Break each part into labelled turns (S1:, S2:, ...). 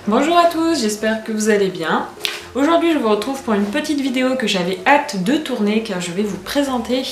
S1: Bonjour à tous, j'espère que vous allez bien. Aujourd'hui je vous retrouve pour une petite vidéo que j'avais hâte de tourner car je vais vous présenter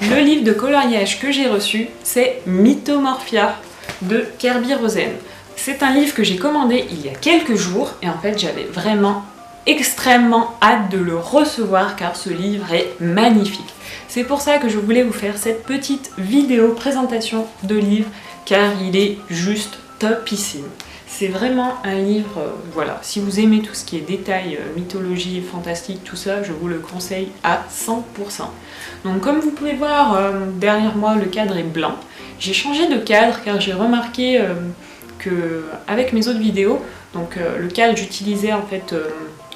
S1: le livre de coloriage que j'ai reçu, c'est Mythomorphia de Kerby Rosen. C'est un livre que j'ai commandé il y a quelques jours et en fait j'avais vraiment extrêmement hâte de le recevoir car ce livre est magnifique. C'est pour ça que je voulais vous faire cette petite vidéo présentation de livre car il est juste topissime. C'est vraiment un livre, voilà, si vous aimez tout ce qui est détails, mythologie, fantastique, tout ça, je vous le conseille à 100%. Donc comme vous pouvez voir, derrière moi le cadre est blanc. J'ai changé de cadre car j'ai remarqué que avec mes autres vidéos, donc le cadre j'utilisais en fait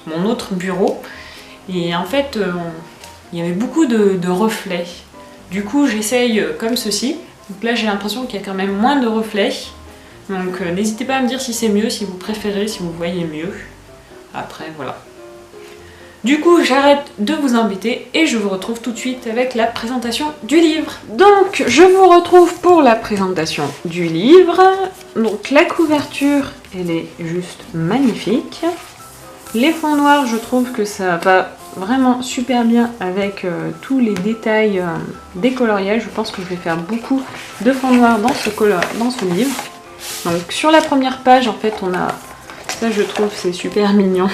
S1: mon autre bureau et en fait il y avait beaucoup de reflets. Du coup j'essaye comme ceci, donc là j'ai l'impression qu'il y a quand même moins de reflets. Donc n'hésitez pas à me dire si c'est mieux, si vous préférez, si vous voyez mieux. Après, voilà. Du coup, j'arrête de vous embêter et je vous retrouve tout de suite avec la présentation du livre. Donc, je vous retrouve pour la présentation du livre. Donc, la couverture, elle est juste magnifique. Les fonds noirs, je trouve que ça va vraiment super bien avec tous les détails des coloriages. Je pense que je vais faire beaucoup de fonds noirs dans ce livre. Donc sur la première page, en fait, on a, ça je trouve c'est super mignon.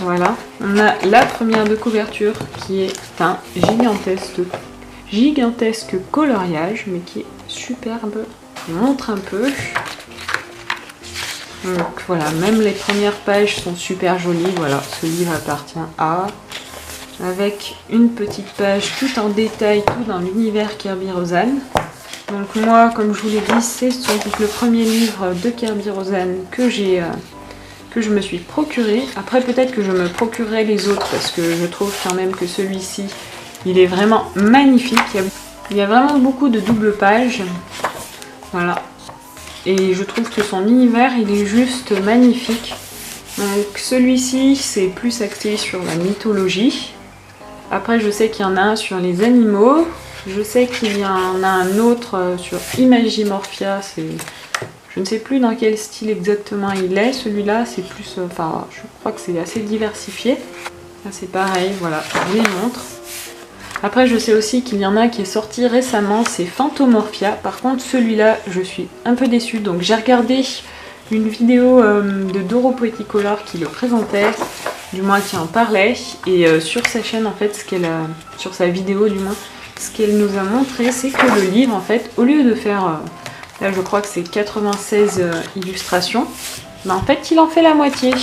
S1: Voilà, on a la première de couverture qui est un gigantesque coloriage, mais qui est superbe. Je vous montre un peu. Donc voilà, même les premières pages sont super jolies. Voilà, ce livre appartient à... Avec une petite page tout en détail, tout dans l'univers Kerby Rosen. Donc moi, comme je vous l'ai dit, c'est le premier livre de Kerby Rosen que je me suis procuré. Après, peut-être que je me procurerai les autres parce que je trouve quand même que celui-ci, il est vraiment magnifique. Il y a vraiment beaucoup de doubles pages. Voilà. Et je trouve que son univers, il est juste magnifique. Donc celui-ci, c'est plus axé sur la mythologie. Après, je sais qu'il y en a un sur les animaux. Je sais qu'il y en a un autre sur Imagimorphia, je ne sais plus dans quel style exactement il est, celui-là c'est plus, enfin je crois que c'est assez diversifié. Là c'est pareil, voilà, je vous les montre. Après je sais aussi qu'il y en a un qui est sorti récemment, c'est Phantomorphia. Par contre celui-là je suis un peu déçue, donc j'ai regardé une vidéo de Doro Poeticolor qui le présentait, du moins qui en parlait, et sur sa chaîne en fait, sur sa vidéo du moins, ce qu'elle nous a montré, c'est que le livre, en fait, au lieu de faire, là je crois que c'est 96 illustrations, ben en fait il en fait la moitié.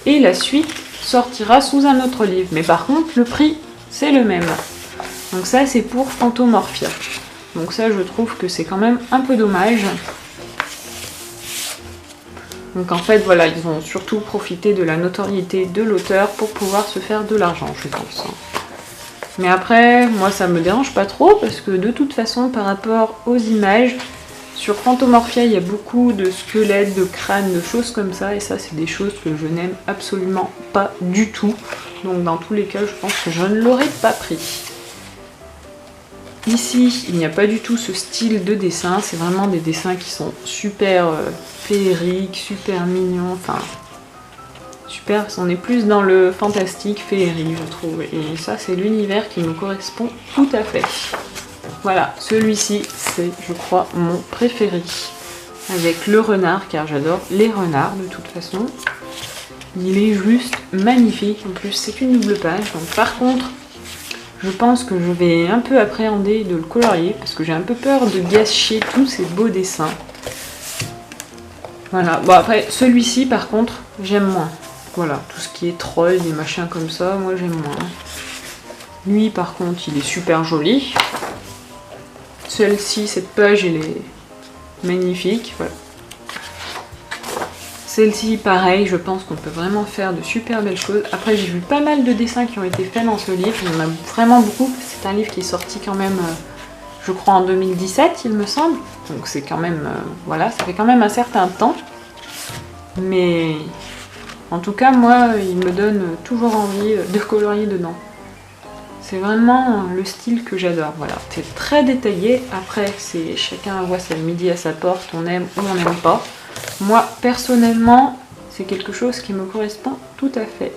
S1: Et la suite sortira sous un autre livre. Mais par contre, le prix, c'est le même. Donc ça, c'est pour Phantomorphia. Donc ça, je trouve que c'est quand même un peu dommage. Donc en fait, voilà, ils ont surtout profité de la notoriété de l'auteur pour pouvoir se faire de l'argent, je pense. Mais après, moi ça me dérange pas trop parce que de toute façon, par rapport aux images, sur Phantomorphia, il y a beaucoup de squelettes, de crânes, de choses comme ça. Et ça, c'est des choses que je n'aime absolument pas du tout. Donc dans tous les cas, je pense que je ne l'aurais pas pris. Ici, il n'y a pas du tout ce style de dessin. C'est vraiment des dessins qui sont super féeriques, super mignons. Enfin... super, on est plus dans le fantastique, féerie, je trouve. Et ça, c'est l'univers qui me correspond tout à fait. Voilà, celui-ci, c'est, je crois, mon préféré. Avec le renard, car j'adore les renards, de toute façon. Il est juste magnifique. En plus, c'est une double page. Donc, par contre, je pense que je vais un peu appréhender de le colorier, parce que j'ai un peu peur de gâcher tous ces beaux dessins. Voilà. Bon, après, celui-ci, par contre, j'aime moins. Voilà, tout ce qui est troll, des machins comme ça, moi j'aime moins. Lui par contre, il est super joli. Celle-ci, cette page, elle est magnifique. Voilà. Celle-ci, pareil, je pense qu'on peut vraiment faire de super belles choses. Après, j'ai vu pas mal de dessins qui ont été faits dans ce livre. Il y en a vraiment beaucoup. C'est un livre qui est sorti quand même, je crois, en 2017, il me semble. Donc c'est quand même, voilà, ça fait quand même un certain temps. Mais... en tout cas, moi, il me donne toujours envie de colorier dedans. C'est vraiment le style que j'adore. Voilà, c'est très détaillé. Après, c'est chacun voit sa midi à sa porte, on aime ou on n'aime pas. Moi, personnellement, c'est quelque chose qui me correspond tout à fait.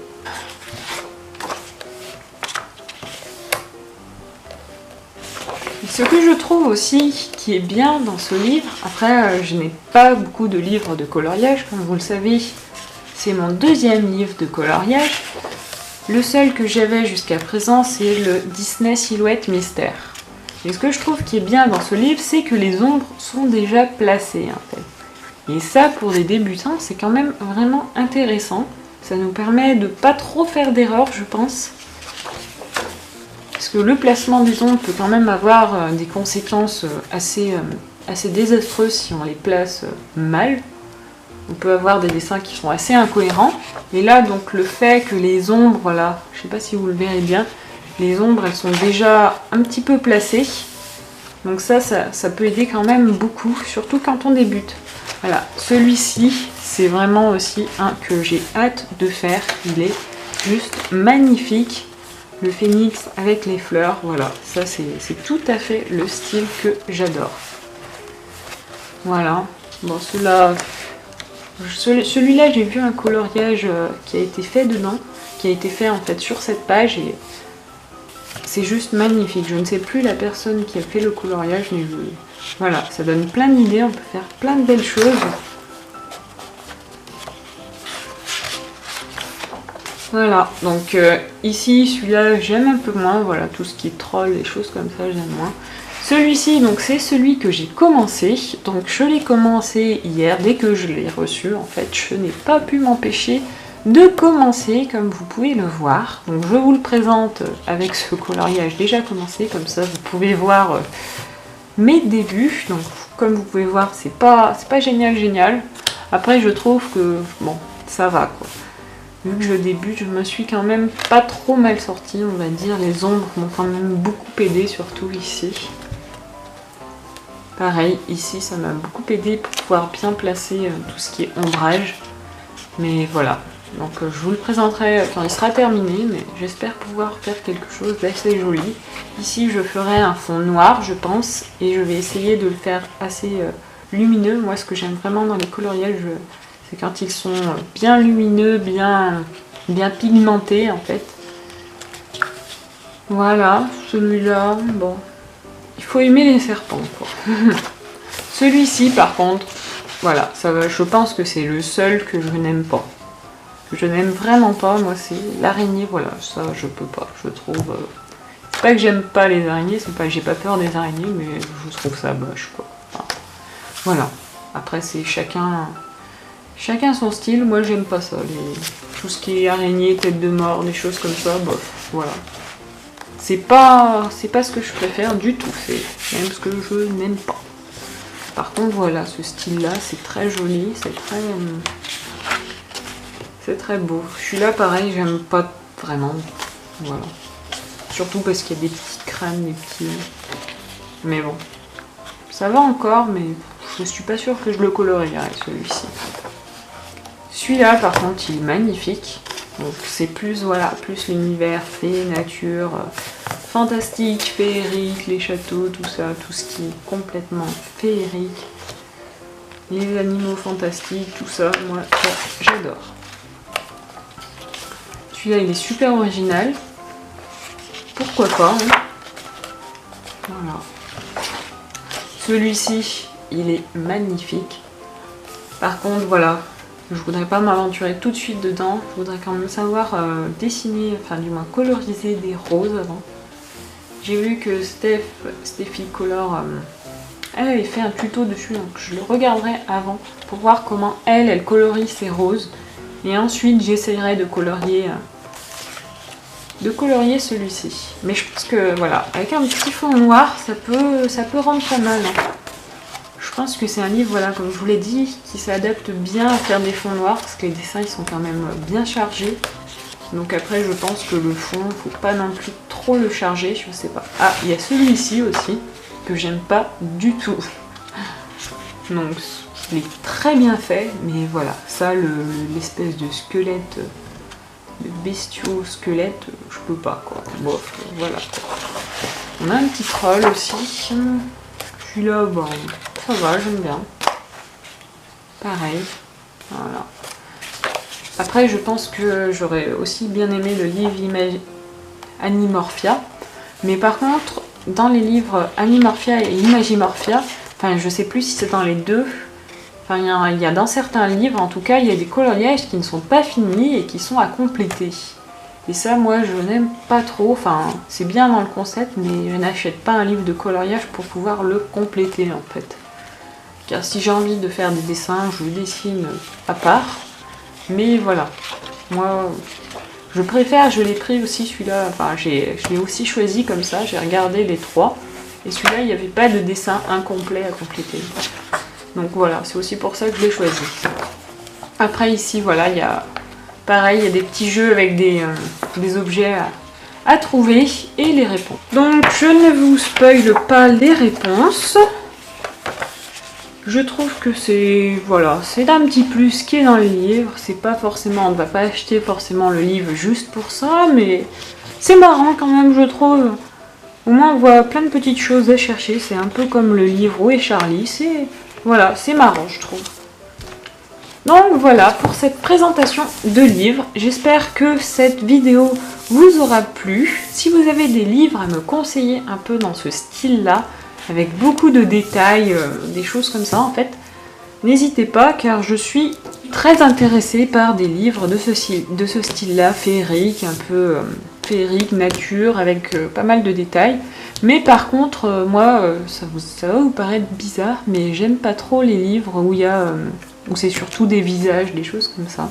S1: Ce que je trouve aussi qui est bien dans ce livre, après je n'ai pas beaucoup de livres de coloriage, comme vous le savez, c'est mon deuxième livre de coloriage. Le seul que j'avais jusqu'à présent, c'est le Disney Silhouette Mystère. Et ce que je trouve qui est bien dans ce livre, c'est que les ombres sont déjà placées en fait. Et ça, pour des débutants, c'est quand même vraiment intéressant. Ça nous permet de pas trop faire d'erreurs, je pense. Parce que le placement des ombres peut quand même avoir des conséquences assez désastreuses si on les place mal. On peut avoir des dessins qui sont assez incohérents. Et là, donc, le fait que les ombres, là, je sais pas si vous le verrez bien, les ombres, elles sont déjà un petit peu placées. Donc ça peut aider quand même beaucoup, surtout quand on débute. Voilà, celui-ci, c'est vraiment aussi un que j'ai hâte de faire. Il est juste magnifique. Le phénix avec les fleurs, voilà, ça c'est tout à fait le style que j'adore. Voilà, bon celui-là j'ai vu un coloriage qui a été fait dedans, qui a été fait en fait sur cette page et c'est juste magnifique. Je ne sais plus la personne qui a fait le coloriage, mais voilà, ça donne plein d'idées, on peut faire plein de belles choses. Voilà, donc ici, celui-là, j'aime un peu moins, voilà, tout ce qui est troll, des choses comme ça, j'aime moins. Celui-ci, donc c'est celui que j'ai commencé, donc je l'ai commencé hier, dès que je l'ai reçu, en fait, je n'ai pas pu m'empêcher de commencer, comme vous pouvez le voir. Donc je vous le présente avec ce coloriage déjà commencé, comme ça vous pouvez voir mes débuts. Donc comme vous pouvez voir, c'est pas génial. Après, je trouve que, bon, ça va, quoi. Vu que je débute, je me suis quand même pas trop mal sortie, on va dire. Les ombres m'ont quand même beaucoup aidé, surtout ici. Pareil, ici, ça m'a beaucoup aidé pour pouvoir bien placer tout ce qui est ombrage. Mais voilà, donc je vous le présenterai quand il sera terminé, mais j'espère pouvoir faire quelque chose d'assez joli. Ici, je ferai un fond noir, je pense, et je vais essayer de le faire assez lumineux. Moi, ce que j'aime vraiment dans les coloriages, c'est quand ils sont bien lumineux, bien pigmentés en fait. Voilà, celui-là, bon, il faut aimer les serpents quoi. Celui-ci par contre, voilà, ça va, je pense que c'est le seul que je n'aime pas. Que je n'aime vraiment pas, moi c'est l'araignée, voilà, ça je peux pas, je trouve... c'est pas que j'aime pas les araignées, c'est pas que j'ai pas peur des araignées, mais je trouve ça moche quoi. Enfin, voilà, après c'est chacun son style, moi j'aime pas ça, tout ce qui est araignée, tête de mort, des choses comme ça, bof, voilà. C'est pas ce que je préfère du tout, c'est même ce que je n'aime pas. Par contre voilà, ce style là, c'est très joli, c'est très beau. Celui-là pareil, j'aime pas vraiment, voilà. Surtout parce qu'il y a des petits crânes, des petits... Mais bon, ça va encore, mais je suis pas sûre que je le colorierai celui-ci. Celui-là, par contre, il est magnifique. Donc, c'est plus, voilà, plus l'univers fée, nature, fantastique, féerique, les châteaux, tout ça, tout ce qui est complètement féerique. Les animaux fantastiques, tout ça, moi, j'adore. Celui-là, il est super original. Pourquoi pas, hein. Voilà. Celui-ci, il est magnifique. Par contre, voilà. Je voudrais pas m'aventurer tout de suite dedans, je voudrais quand même savoir dessiner, enfin du moins coloriser des roses avant. J'ai vu que Steffi Color, elle avait fait un tuto dessus, donc je le regarderai avant pour voir comment elle colorie ses roses. Et ensuite j'essayerai de colorier celui-ci. Mais je pense que voilà, avec un petit fond noir, ça peut rendre pas mal. Hein. Je pense que c'est un livre, voilà, comme je vous l'ai dit, qui s'adapte bien à faire des fonds noirs, parce que les dessins ils sont quand même bien chargés. Donc après je pense que le fond, faut pas non plus trop le charger, je sais pas. Ah, il y a celui-ci aussi, que j'aime pas du tout. Donc il est très bien fait, mais voilà, ça, l'espèce de squelette, de bestiaux squelette, je peux pas quoi. Bof, voilà quoi. On a un petit troll aussi. Celui-là, bon, ça va, j'aime bien. pareil. Voilà. Après, je pense que j'aurais aussi bien aimé le livre Animorphia. Mais par contre, dans les livres Animorphia et Imagimorphia, enfin, je sais plus si c'est dans les deux. Enfin, il y a dans certains livres, en tout cas, il y a des coloriages qui ne sont pas finis et qui sont à compléter. Et ça, moi, je n'aime pas trop. Enfin, c'est bien dans le concept, mais je n'achète pas un livre de coloriage pour pouvoir le compléter, en fait. Car si j'ai envie de faire des dessins, je dessine à part. Mais voilà, moi, je préfère, je l'ai pris aussi celui-là. Enfin, je l'ai aussi choisi comme ça, j'ai regardé les trois. Et celui-là, il n'y avait pas de dessin incomplet à compléter. Donc voilà, c'est aussi pour ça que je l'ai choisi. Après ici, voilà, il y a pareil, il y a des petits jeux avec des objets à trouver et les réponses. Donc je ne vous spoile pas les réponses. Je trouve que c'est voilà, c'est un petit plus qui est dans le livre. C'est pas forcément, on ne va pas acheter forcément le livre juste pour ça, mais c'est marrant quand même, je trouve. Au moins on voit plein de petites choses à chercher. C'est un peu comme le livre Où est Charlie. C'est voilà, c'est marrant, je trouve. Donc voilà pour cette présentation de livres. J'espère que cette vidéo vous aura plu. Si vous avez des livres à me conseiller un peu dans ce style-là, avec beaucoup de détails, des choses comme ça en fait, n'hésitez pas car je suis très intéressée par des livres de ce style-là, féerique, un peu féerique, nature, avec pas mal de détails. Mais par contre, moi, ça va vous paraître bizarre, mais j'aime pas trop les livres où il y a, où c'est surtout des visages, des choses comme ça.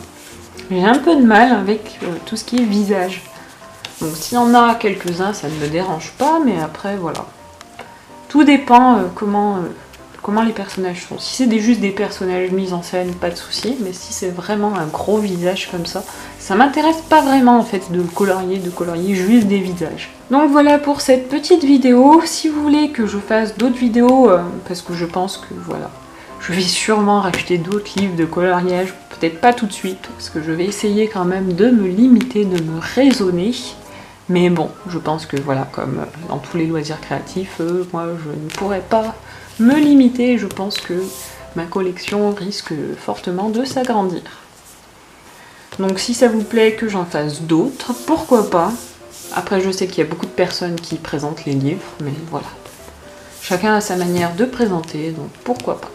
S1: J'ai un peu de mal avec tout ce qui est visage. Donc s'il y en a quelques-uns, ça ne me dérange pas, mais après, voilà. Tout dépend comment les personnages sont. Si c'est juste des personnages mis en scène, pas de souci, mais si c'est vraiment un gros visage comme ça m'intéresse pas vraiment en fait de colorier juste des visages. Donc voilà pour cette petite vidéo. Si vous voulez que je fasse d'autres vidéos, parce que je pense que voilà, je vais sûrement racheter d'autres livres de coloriage, peut-être pas tout de suite, parce que je vais essayer quand même de me limiter, de me raisonner. Mais bon, je pense que voilà, comme dans tous les loisirs créatifs, moi je ne pourrais pas me limiter. Je pense que ma collection risque fortement de s'agrandir. Donc si ça vous plaît que j'en fasse d'autres, pourquoi pas. Après je sais qu'il y a beaucoup de personnes qui présentent les livres, mais voilà. Chacun a sa manière de présenter, donc pourquoi pas.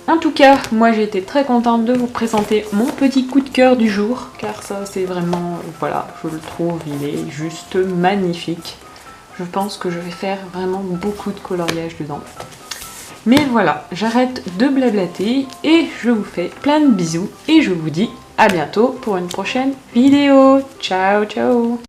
S1: En tout cas, moi j'ai été très contente de vous présenter mon petit coup de cœur du jour, car ça c'est vraiment, voilà, je le trouve, il est juste magnifique. Je pense que je vais faire vraiment beaucoup de coloriage dedans. Mais voilà, j'arrête de blablater et je vous fais plein de bisous et je vous dis à bientôt pour une prochaine vidéo. Ciao, ciao!